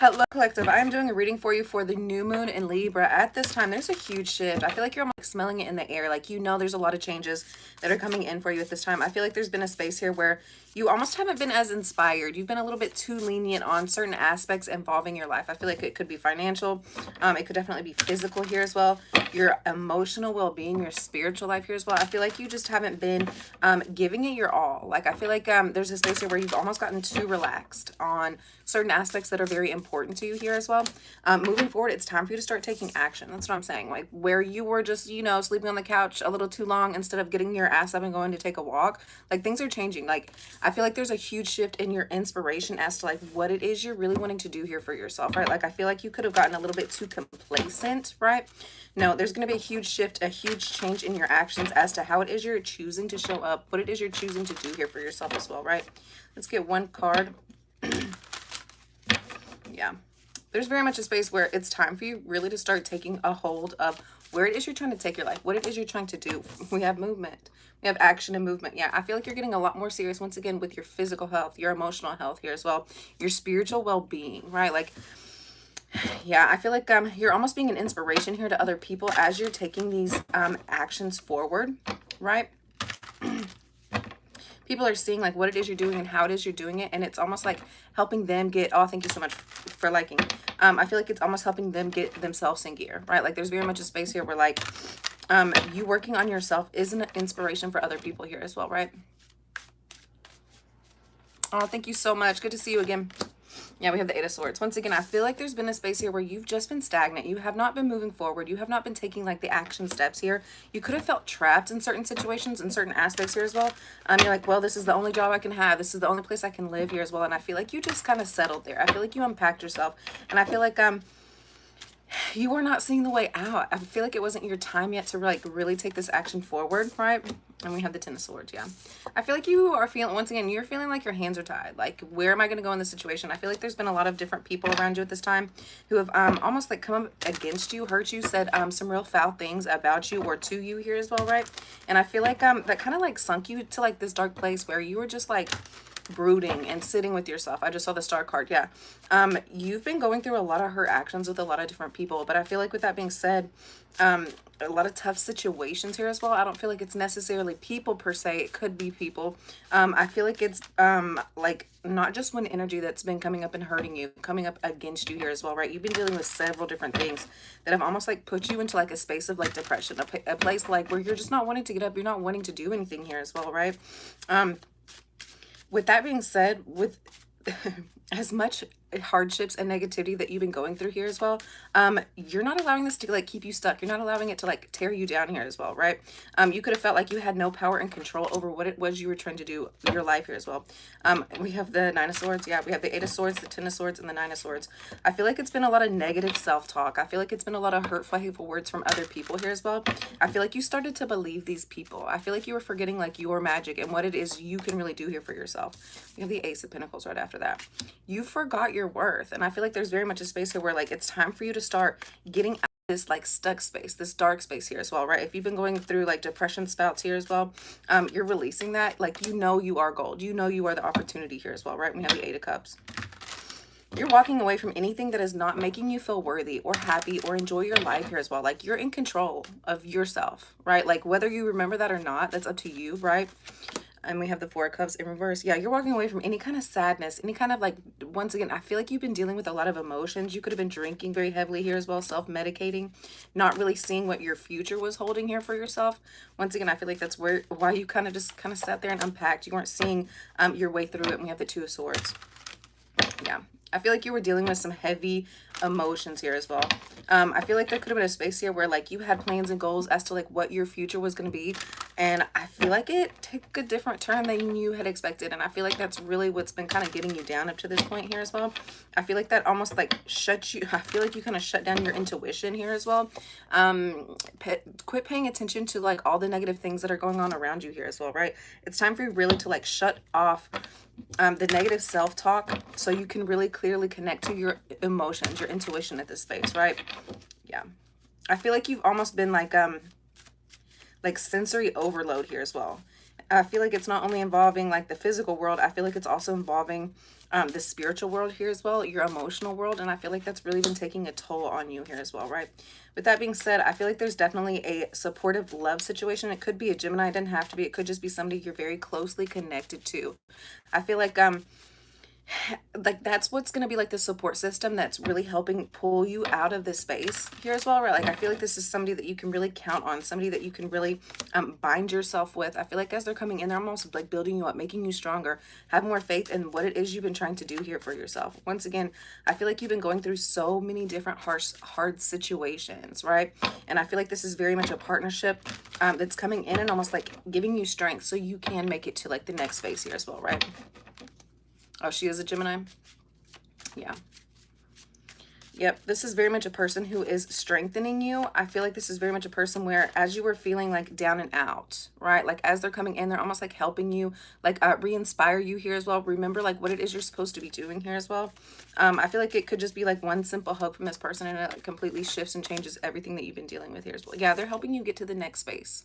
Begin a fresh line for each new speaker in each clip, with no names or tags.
Hello, collective. I am doing a reading for you for the new moon in Libra. At this time, there's a huge shift. I feel like you're almost like smelling it in the air. Like, you know, there's a lot of changes that are coming in for you at this time. I feel like there's been a space here where you almost haven't been as inspired. You've been a little bit too lenient on certain aspects involving your life. I feel like it could be financial. It could definitely be physical here as well. Your emotional well-being, your spiritual life here as well. I feel like you just haven't been giving it your all. Like, I feel like there's a space here where you've almost gotten too relaxed on certain aspects that are very important to you here as well. Moving forward, it's time for you to start taking action. That's what I'm saying. Like, where you were just, you know, sleeping on the couch a little too long instead of getting your ass up and going to take a walk, like, things are changing. Like, I feel like there's a huge shift in your inspiration as to like what it is you're really wanting to do here for yourself, right? Like, I feel like you could have gotten a little bit too complacent, right? No, there's going to be a huge shift, a huge change in your actions as to how it is you're choosing to show up, what it is you're choosing to do here for yourself as well, right? Let's get one card. Yeah, there's very much a space where it's time for you really to start taking a hold of where it is you're trying to take your life, what it is you're trying to do. We have movement, we have action and movement. Yeah, I feel like you're getting a lot more serious once again with your physical health, your emotional health here as well, your spiritual well-being, right? Like, yeah, I feel like you're almost being an inspiration here to other people as you're taking these actions forward, right? People are seeing like what it is you're doing and how it is you're doing it, and it's almost like helping them get, oh, thank you so much for liking. I feel like it's almost helping them get themselves in gear, right? Like, there's very much a space here where like you working on yourself is an inspiration for other people here as well, right? Oh, thank you so much. Good to see you again. Yeah, we have the Eight of Swords. Once again, I feel like there's been a space here where you've just been stagnant. You have not been moving forward. You have not been taking like the action steps here. You could have felt trapped in certain situations, in certain aspects here as well. You're like, well, this is the only job I can have. This is the only place I can live here as well. And I feel like you just kind of settled there. I feel like you unpacked yourself. And I feel like you were not seeing the way out. I feel like it wasn't your time yet to like really take this action forward, right? And we have the Ten of Swords. Yeah, I feel like you are feeling, once again, you're feeling like your hands are tied. Like, where am I going to go in this situation? I feel like there's been a lot of different people around you at this time who have almost like come up against you, hurt you, said some real foul things about you or to you here as well, right? And I feel like that kind of like sunk you to like this dark place where you were just like brooding and sitting with yourself. I just saw the Star card. Yeah, you've been going through a lot of hurt actions with a lot of different people, but I feel like with that being said, a lot of tough situations here as well. I don't feel like it's necessarily people per se. It could be people. I feel like it's like not just one energy that's been coming up and hurting you, coming up against you here as well, right? You've been dealing with several different things that have almost like put you into like a space of like depression, a place like where you're just not wanting to get up, you're not wanting to do anything here as well, right? With that being said, with as much hardships and negativity that you've been going through here as well, you're not allowing this to like keep you stuck. You're not allowing it to like tear you down here as well, right? You could have felt like you had no power and control over what it was you were trying to do with your life here as well. We have the Nine of Swords. Yeah, we have the Eight of Swords, the Ten of Swords, and the Nine of Swords. I feel like it's been a lot of negative self-talk. I feel like it's been a lot of hurtful, hateful words from other people here as well. I feel like you started to believe these people. I feel like you were forgetting like your magic and what it is you can really do here for yourself. We have the Ace of Pentacles right after that. You forgot your worth, and I feel like there's very much a space here where like it's time for you to start getting out of this like stuck space, this dark space here as well, right? If you've been going through like depression spouts here as well, you're releasing that. Like, you know you are gold, you know you are the opportunity here as well, right? We have the Eight of Cups. You're walking away from anything that is not making you feel worthy or happy or enjoy your life here as well. Like, you're in control of yourself, right? Like, whether you remember that or not, that's up to you, right? And we have the Four of Cups in reverse. Yeah, you're walking away from any kind of sadness, any kind of like, once again, I feel like you've been dealing with a lot of emotions. You could have been drinking very heavily here as well, self-medicating, not really seeing what your future was holding here for yourself. Once again, I feel like that's why you kind of sat there and unpacked. You weren't seeing your way through it. And we have the Two of Swords. Yeah, I feel like you were dealing with some heavy emotions here as well. I feel like there could have been a space here where like you had plans and goals as to like what your future was going to be, and I feel like it took a different turn than you had expected, and I feel like that's really what's been kind of getting you down up to this point here as well. I feel like that almost like shuts you, I feel like you kind of shut down your intuition here as well. Quit paying attention to like all the negative things that are going on around you here as well, right? It's time for you really to like shut off the negative self-talk so you can really clearly connect to your emotions, your intuition at this space, right? Yeah, I feel like you've almost been like sensory overload here as well. I feel like it's not only involving like the physical world, I feel like it's also involving the spiritual world here as well, your emotional world. And I feel like that's really been taking a toll on you here as well, right? With that being said, I feel like there's definitely a supportive love situation. It could be a Gemini, it doesn't have to be. It could just be somebody you're very closely connected to. I feel like that's what's going to be like the support system that's really helping pull you out of this space here as well, right? Like I feel like this is somebody that you can really count on, somebody that you can really bind yourself with. I feel like as they're coming in, they're almost like building you up, making you stronger, have more faith in what it is you've been trying to do here for yourself. Once again, I feel like you've been going through so many different hard situations, right? And I feel like this is very much a partnership that's coming in and almost like giving you strength so you can make it to like the next phase here as well, right? Oh, she is a Gemini? Yeah. Yep, this is very much a person who is strengthening you. I feel like this is very much a person where as you were feeling like down and out, right? Like as they're coming in, they're almost like helping you, like re-inspire you here as well. Remember like what it is you're supposed to be doing here as well. I feel like it could just be like one simple hug from this person and it like completely shifts and changes everything that you've been dealing with here as well. Yeah, they're helping you get to the next space.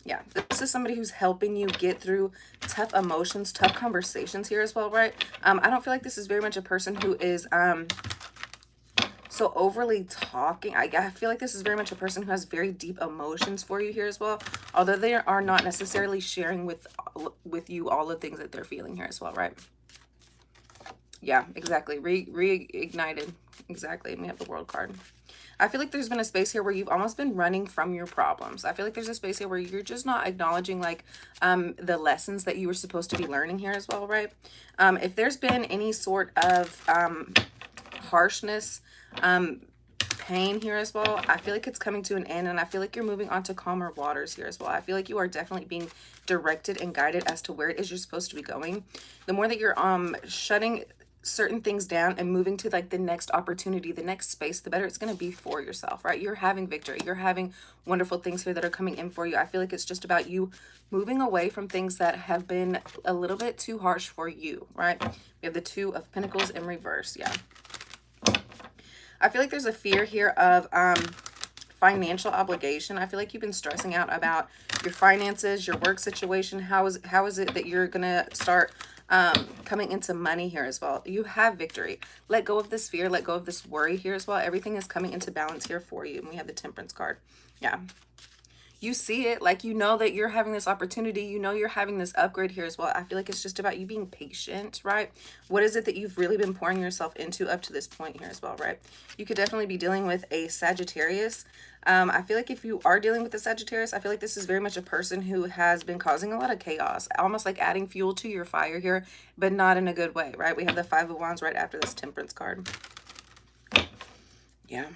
Yeah, this is somebody who's helping you get through tough emotions, tough conversations here as well, right? I don't feel like this is very much a person who is so overly talking. I feel like this is very much a person who has very deep emotions for you here as well, although they are not necessarily sharing with you all the things that they're feeling here as well, right? Yeah, exactly. Reignited. Exactly. And we have the World card. I feel like there's been a space here where you've almost been running from your problems. I feel like there's a space here where you're just not acknowledging like the lessons that you were supposed to be learning here as well, right? If there's been any sort of harshness, pain here as well, I feel like it's coming to an end and I feel like you're moving on to calmer waters here as well. I feel like you are definitely being directed and guided as to where it is you're supposed to be going. The more that you're shutting certain things down and moving to like the next opportunity, the next space, the better it's going to be for yourself, right? You're having victory, you're having wonderful things here that are coming in for you. I feel like it's just about you moving away from things that have been a little bit too harsh for you, right? We have the Two of Pentacles in reverse. Yeah, I feel like there's a fear here of financial obligation. I feel like you've been stressing out about your finances, your work situation. How is it that you're gonna start coming into money here as well? You have victory. Let go of this fear, let go of this worry here as well. Everything is coming into balance here for you. And we have the Temperance card. Yeah, you see it, like you know that you're having this opportunity, you know you're having this upgrade here as well. I feel like it's just about you being patient, right? What is it that you've really been pouring yourself into up to this point here as well, right? You could definitely be dealing with a Sagittarius. I feel like if you are dealing with a Sagittarius, I feel like this is very much a person who has been causing a lot of chaos, almost like adding fuel to your fire here, but not in a good way, right? We have the Five of Wands right after this Temperance card. Yeah.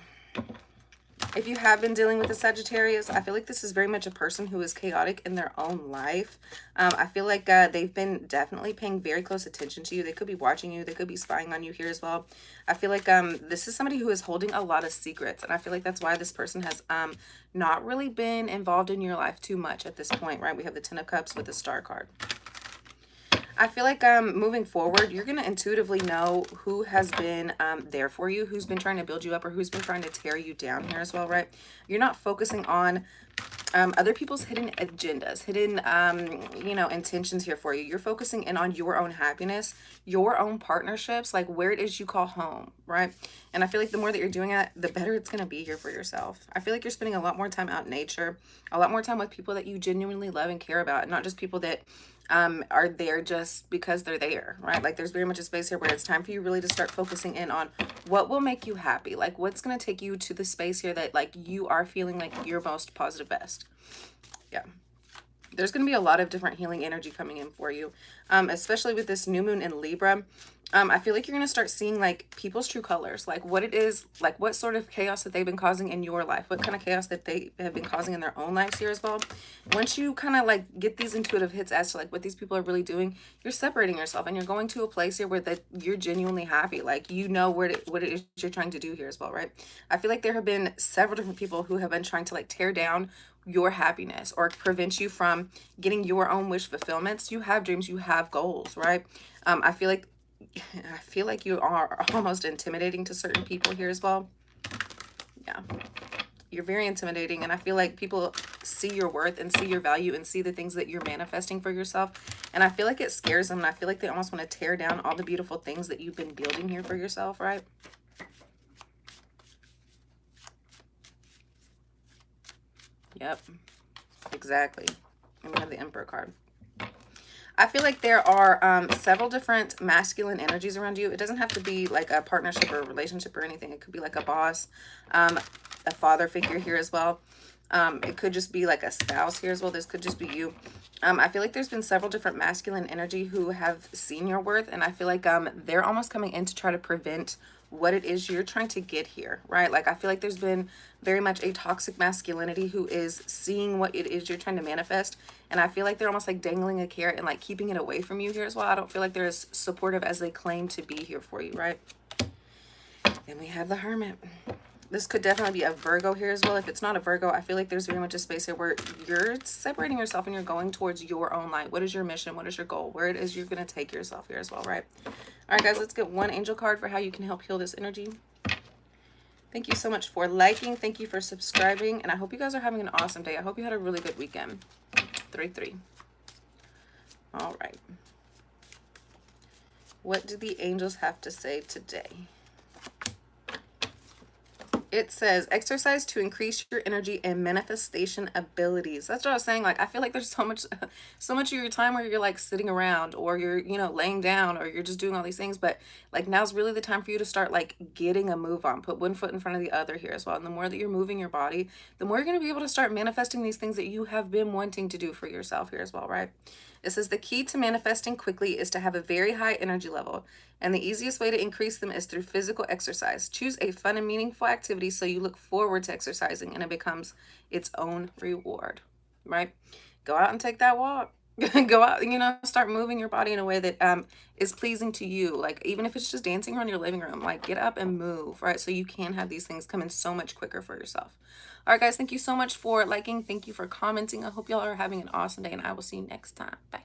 If you have been dealing with a Sagittarius, I feel like this is very much a person who is chaotic in their own life. I feel like they've been definitely paying very close attention to you. They could be watching you. They could be spying on you here as well. I feel like this is somebody who is holding a lot of secrets. And I feel like that's why this person has not really been involved in your life too much at this point, right? We have the Ten of Cups with the Star card. I feel like moving forward, you're going to intuitively know who has been there for you, who's been trying to build you up or who's been trying to tear you down here as well, right? You're not focusing on other people's hidden agendas, hidden, you know, intentions here for you. You're focusing in on your own happiness, your own partnerships, like where it is you call home, right? And I feel like the more that you're doing it, the better it's going to be here for yourself. I feel like you're spending a lot more time out in nature, a lot more time with people that you genuinely love and care about, not just people that are there just because they're there, right? Like there's very much a space here where it's time for you really to start focusing in on what will make you happy, like what's going to take you to the space here that like you are feeling like your most positive best. Yeah, there's going to be a lot of different healing energy coming in for you, especially with this new moon in Libra. I feel like you're going to start seeing like people's true colors, like what it is, like what sort of chaos that they've been causing in your life, what kind of chaos that they have been causing in their own lives here as well. Once you kind of like get these intuitive hits as to like what these people are really doing, you're separating yourself and you're going to a place here where that you're genuinely happy. Like, you know what it is you're trying to do here as well, right? I feel like there have been several different people who have been trying to like tear down your happiness or prevent you from getting your own wish fulfillments. You have dreams, you have goals, right? I feel like you are almost intimidating to certain people here as well. Yeah. You're very intimidating, and I feel like people see your worth and see your value and see the things that you're manifesting for yourself. And I feel like it scares them, and I feel like they almost want to tear down all the beautiful things that you've been building here for yourself, right? Yep, exactly. And we have the Emperor card. I feel like there are several different masculine energies around you. It doesn't have to be like a partnership or a relationship or anything. It could be like a boss, a father figure here as well. It could just be like a spouse here as well. This could just be you. I feel like there's been several different masculine energy who have seen your worth, and I feel like they're almost coming in to try to prevent what it is you're trying to get here, right? Like I feel like there's been very much a toxic masculinity who is seeing what it is you're trying to manifest, and I feel like they're almost like dangling a carrot and like keeping it away from you here as well. I don't feel like they're as supportive as they claim to be here for you, right? Then we have the Hermit. This could definitely be a Virgo here as well. If it's not a Virgo, I feel like there's very much a space here where you're separating yourself and you're going towards your own light. What is your mission? What is your goal? Where it is you're going to take yourself here as well, right? All right, guys, let's get one angel card for how you can help heal this energy. Thank you so much for liking. Thank you for subscribing. And I hope you guys are having an awesome day. I hope you had a really good weekend. 3-3. All right. What do the angels have to say today? It says, exercise to increase your energy and manifestation abilities. That's what I was saying. Like, I feel like there's so much of your time where you're like sitting around, or you're, you know, laying down, or you're just doing all these things. But like, now's really the time for you to start like getting a move on. Put one foot in front of the other here as well. And the more that you're moving your body, the more you're going to be able to start manifesting these things that you have been wanting to do for yourself here as well, right? It says the key to manifesting quickly is to have a very high energy level, and the easiest way to increase them is through physical exercise. Choose a fun and meaningful activity so you look forward to exercising and it becomes its own reward, right? Go out and take that walk. Go out, you know, start moving your body in a way that is pleasing to you. Like, even if it's just dancing around your living room, like get up and move, right? So you can have these things come in so much quicker for yourself. All right, guys, thank you so much for liking. Thank you for commenting. I hope y'all are having an awesome day, and I will see you next time. Bye.